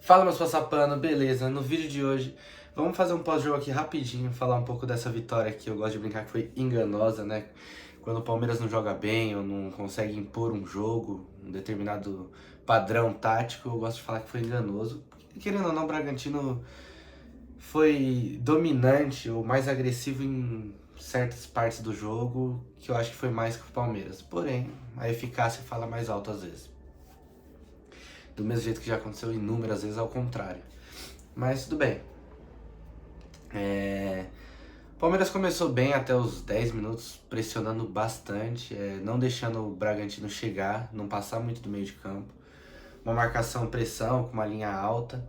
Fala, meus passapano, beleza? No vídeo de hoje, vamos fazer um pós-jogo aqui rapidinho, falar um pouco dessa vitória que eu gosto de brincar que foi enganosa, né? Quando o Palmeiras não joga bem ou não consegue impor um jogo, um determinado padrão tático, eu gosto de falar que foi enganoso. Querendo ou não, o Bragantino foi dominante ou mais agressivo em certas partes do jogo, que eu acho que foi mais que o Palmeiras. Porém, a eficácia fala mais alto às vezes. Do mesmo jeito que já aconteceu inúmeras vezes ao contrário. Mas tudo bem. O Palmeiras começou bem até os 10 minutos, pressionando bastante, não deixando o Bragantino chegar, não passar muito do meio de campo. Uma marcação pressão com uma linha alta.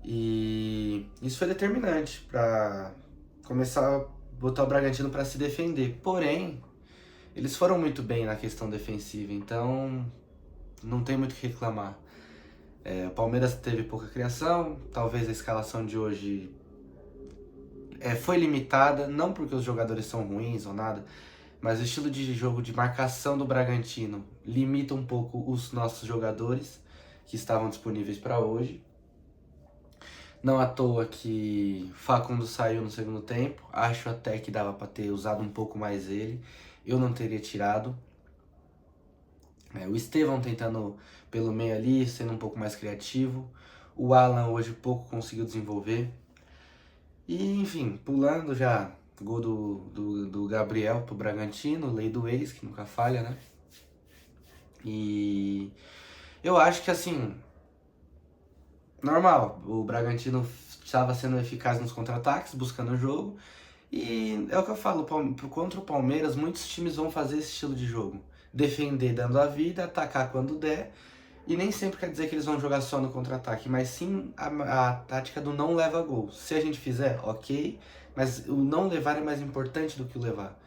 E isso foi determinante para começar a botar o Bragantino para se defender. Porém, eles foram muito bem na questão defensiva, então não tem muito o que reclamar. O Palmeiras teve pouca criação, talvez a escalação de hoje foi limitada, não porque os jogadores são ruins ou nada, mas o estilo de jogo de marcação do Bragantino limita um pouco os nossos jogadores que estavam disponíveis para hoje. Não à toa que Facundo saiu no segundo tempo, acho até que dava para ter usado um pouco mais ele, eu não teria tirado. O Estevão tentando pelo meio ali, sendo um pouco mais criativo. O Alan hoje pouco conseguiu desenvolver. E enfim, pulando já, gol do Gabriel pro Bragantino, lei do ex, que nunca falha, né? E eu acho que assim, normal, o Bragantino estava sendo eficaz nos contra-ataques, buscando o jogo. E é o que eu falo, contra o Palmeiras, muitos times vão fazer esse estilo de jogo. Defender dando a vida, atacar quando der. E nem sempre quer dizer que eles vão jogar só no contra-ataque, mas sim a tática do não leva gol. Se a gente fizer, ok, mas o não levar é mais importante do que o levar.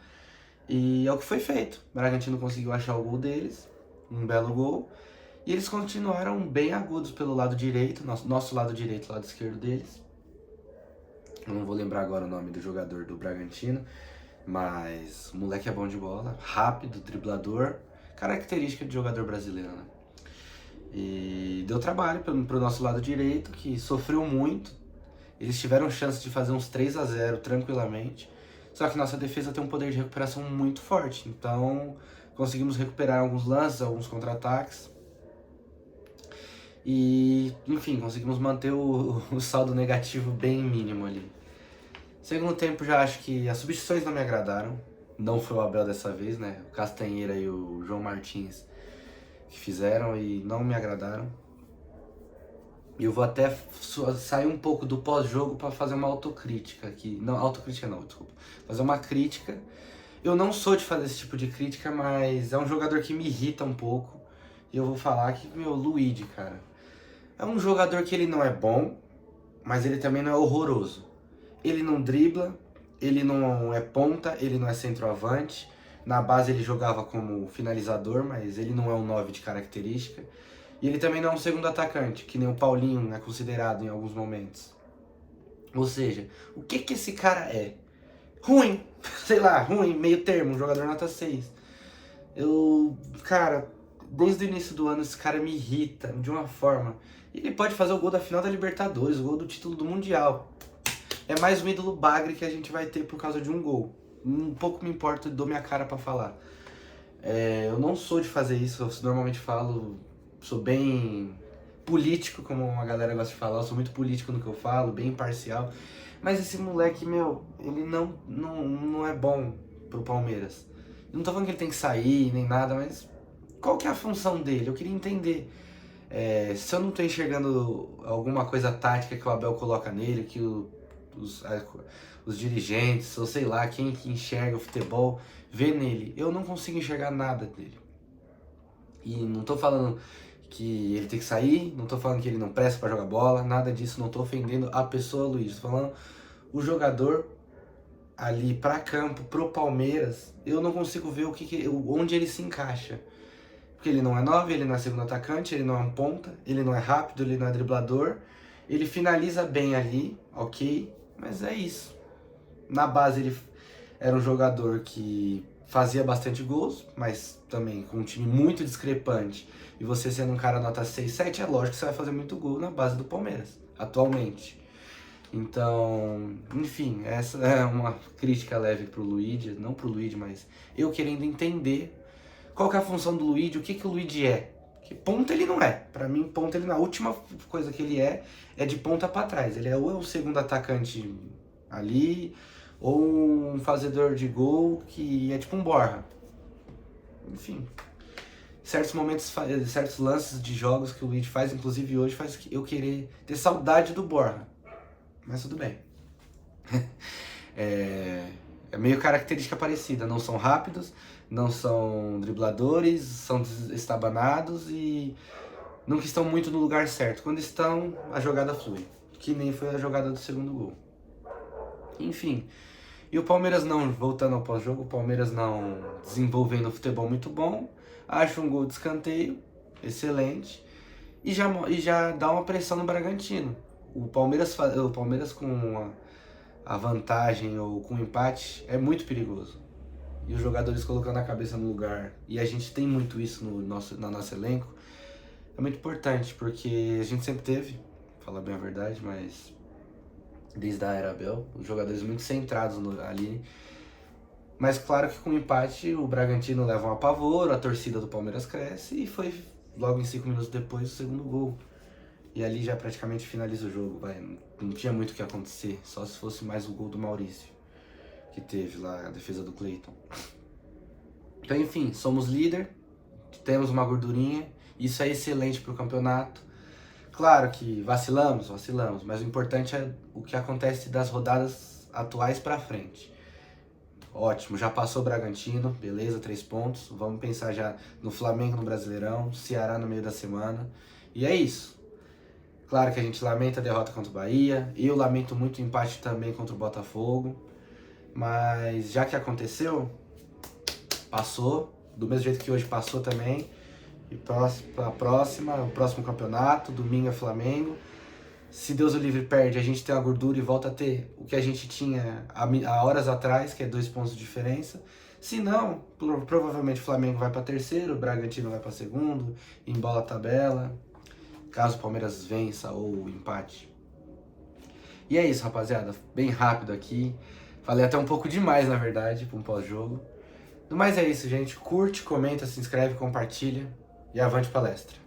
E é o que foi feito. O Bragantino conseguiu achar o gol deles, um belo gol. E eles continuaram bem agudos pelo lado direito, nosso lado direito, lado esquerdo deles. Eu não vou lembrar agora o nome do jogador do Bragantino, mas o moleque é bom de bola, rápido, driblador, característica de jogador brasileiro, né? E deu trabalho pro nosso lado direito, que sofreu muito. Eles tiveram chance de fazer uns 3-0 tranquilamente. Só que nossa defesa tem um poder de recuperação muito forte. Então conseguimos recuperar alguns lances, alguns contra-ataques. E, enfim, conseguimos manter o saldo negativo bem mínimo ali. Segundo tempo, já acho que as substituições não me agradaram. Não foi o Abel dessa vez, né? O Castanheira e o João Martins que fizeram e não me agradaram. E eu vou até sair um pouco do pós-jogo para fazer uma autocrítica aqui. Não, autocrítica não, desculpa. Fazer uma crítica. Eu não sou de fazer esse tipo de crítica, mas é um jogador que me irrita um pouco. E eu vou falar que, meu, Luigi, cara. É um jogador que ele não é bom, mas ele também não é horroroso. Ele não dribla, ele não é ponta, ele não é centroavante. Na base ele jogava como finalizador, mas ele não é um 9 de característica. E ele também não é um segundo atacante, que nem o Paulinho é considerado em alguns momentos. Ou seja, o que esse cara é? Ruim, sei lá, ruim, meio termo, um jogador nota 6. Cara, desde o início do ano esse cara me irrita de uma forma. Ele pode fazer o gol da final da Libertadores, o gol do título do Mundial. É mais um ídolo bagre que a gente vai ter por causa de um gol. Um pouco me importa, dou minha cara pra falar. Eu não sou de fazer isso, eu normalmente falo, sou bem político, como a galera gosta de falar, eu sou muito político no que eu falo, bem imparcial. Mas esse moleque, meu, ele não é bom pro Palmeiras. Eu não tô falando que ele tem que sair, nem nada, mas qual que é a função dele? Eu queria entender. Se eu não tô enxergando alguma coisa tática que o Abel coloca nele, que os dirigentes, ou sei lá, quem que enxerga o futebol, vê nele. Eu não consigo enxergar nada dele. E não tô falando que ele tem que sair, não tô falando que ele não presta pra jogar bola, nada disso, não tô ofendendo a pessoa Luiz, tô falando o jogador ali pra campo, pro Palmeiras, eu não consigo ver onde ele se encaixa. Porque ele não é 9, ele não é segundo atacante, ele não é um ponta, ele não é rápido, ele não é driblador, ele finaliza bem ali, ok, mas é isso. Na base ele era um jogador que fazia bastante gols, mas também com um time muito discrepante, e você sendo um cara nota 6, 7, é lógico que você vai fazer muito gol na base do Palmeiras, atualmente. Então, enfim, essa é uma crítica leve pro Luigi, não pro Luigi, mas eu querendo entender qual que é a função do Luigi, o que que o Luigi é. Que ponta ele não é. Pra mim, ponta ele não é. A última coisa que ele é de ponta pra trás. Ele é ou é um segundo atacante ali, ou um fazedor de gol que é tipo um Borja. Enfim, certos momentos, certos lances de jogos que o Luigi faz, inclusive hoje, faz eu querer ter saudade do Borja. Mas tudo bem. É meio característica parecida. Não são rápidos, não são dribladores, são estabanados e nunca estão muito no lugar certo. Quando estão, a jogada flui. Que nem foi a jogada do segundo gol. Enfim. E o Palmeiras não, voltando ao pós-jogo, o Palmeiras não desenvolvendo futebol muito bom. Acha um gol de escanteio, excelente. E já dá uma pressão no Bragantino. O Palmeiras com a vantagem ou com o empate é muito perigoso. E os jogadores colocando a cabeça no lugar. E a gente tem muito isso no nosso elenco. É muito importante, porque a gente sempre teve, falar bem a verdade, mas desde a era Abel, os jogadores muito centrados ali. Mas claro que com o empate o Bragantino leva um apavoro, a torcida do Palmeiras cresce e foi logo em 5 minutos depois o segundo gol. E ali já praticamente finaliza o jogo, não tinha muito o que acontecer, só se fosse mais o gol do Maurício, que teve lá a defesa do Cleiton. Então enfim, somos líder, temos uma gordurinha, isso é excelente para o campeonato. Claro que vacilamos, mas o importante é o que acontece das rodadas atuais para frente. Ótimo, já passou o Bragantino, beleza, 3 pontos. Vamos pensar já no Flamengo no Brasileirão, Ceará no meio da semana. E é isso. Claro que a gente lamenta a derrota contra o Bahia, eu lamento muito o empate também contra o Botafogo, mas já que aconteceu, passou, do mesmo jeito que hoje passou também, e para o próximo campeonato, domingo é Flamengo. Se Deus o livre perde, a gente tem a gordura e volta a ter o que a gente tinha há horas atrás, que é 2 pontos de diferença. Se não, provavelmente o Flamengo vai para terceiro, o Bragantino vai para segundo, embola a tabela, caso o Palmeiras vença ou empate. E é isso, rapaziada. Bem rápido aqui. Falei até um pouco demais, na verdade, para um pós-jogo. Mas é isso, gente. Curte, comenta, se inscreve, compartilha. E avante palestra.